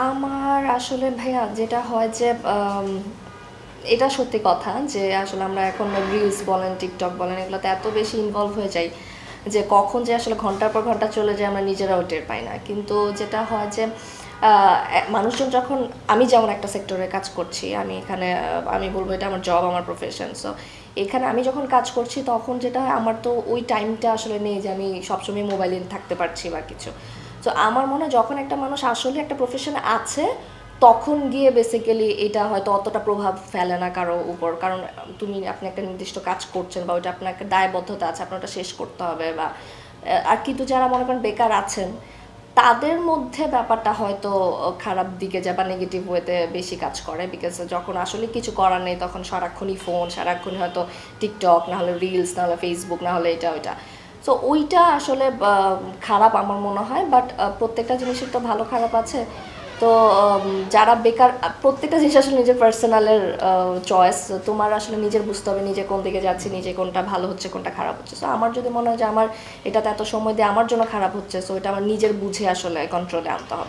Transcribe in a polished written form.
আমার আসলে ভাইয়া যেটা হয় যে এটা সত্যি কথা যে আসলে আমরা এখন রিলস বলেন টিকটক বলেন এগুলোতে এত বেশি ইনভলভ হয়ে যাই যে কখন যে আসলে ঘন্টার পর ঘন্টা চলে যায় আমরা নিজেরাও টের পাই না। কিন্তু যেটা হয় যে মানুষজন যখন, আমি যেমন একটা সেক্টরে কাজ করছি, আমি এখানে আমি বলবো এটা আমার জব, আমার প্রফেশন। সো এখানে আমি যখন কাজ করছি তখন যেটা হয় আমার তো ওই টাইমটা আসলে নেই যে আমি সবসময় মোবাইলে থাকতে পারছি বা কিছু। তো আমার মনে হয় যখন একটা মানুষ আসলে একটা প্রফেশনে আছে তখন গিয়ে বেসিক্যালি এটা হয়তো অতটা প্রভাব ফেলে না কারো উপর, কারণ আপনি একটা নির্দিষ্ট কাজ করছেন বা ওইটা আপনার একটা দায়বদ্ধতা আছে, আপনার ওটা শেষ করতে হবে বা আর কিন্তু যারা মনে করেন বেকার আছেন তাদের মধ্যে ব্যাপারটা হয়তো খারাপ দিকে যায় বা নেগেটিভ ওয়েতে বেশি কাজ করে, বিকজ যখন আসলে কিছু করার নেই তখন সারাক্ষণই ফোন, সারাক্ষণই হয়তো টিকটক, না হলে রিলস, না হলে ফেসবুক, না হলে এটা ওইটা। সো ওইটা আসলে খারাপ আমার মনে হয়। বাট প্রত্যেকটা জিনিসের তো ভালো খারাপ আছে। তো যারা বেকার, প্রত্যেকটা জিনিস আসলে নিজের পার্সোনালের চয়েস। তোমার আসলে নিজের বুঝতে হবে নিজে কোন দিকে যাচ্ছি, নিজে কোনটা ভালো হচ্ছে কোনটা খারাপ হচ্ছে। সো আমার যদি মনে হয় যে আমার এটাতে এত সময় দিয়ে আমার জন্য খারাপ হচ্ছে, সো এটা আমার নিজের বুঝে আসলে কন্ট্রোলে আনতে হবে।